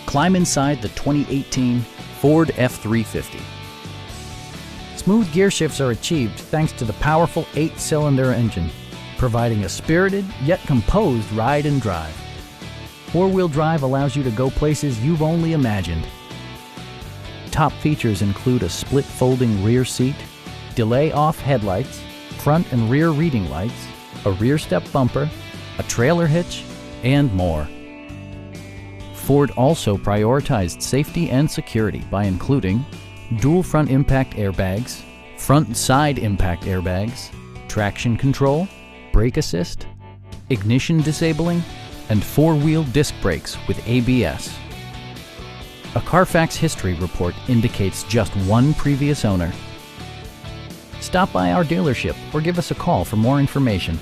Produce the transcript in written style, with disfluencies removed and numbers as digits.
climb inside the 2018 Ford F-350. Smooth gear shifts are achieved thanks to the powerful 8-cylinder engine, providing a spirited yet composed ride and drive. Four-wheel drive allows you to go places you've only imagined. Top features include a split folding rear seat, delay-off headlights, front and rear reading lights, a rear step bumper, a trailer hitch, and more. Ford also prioritized safety and security by including dual front impact airbags, front and side impact airbags, traction control, brake assist, ignition disabling, and four-wheel disc brakes with ABS. A Carfax history report indicates just one previous owner. Stop by our dealership or give us a call for more information.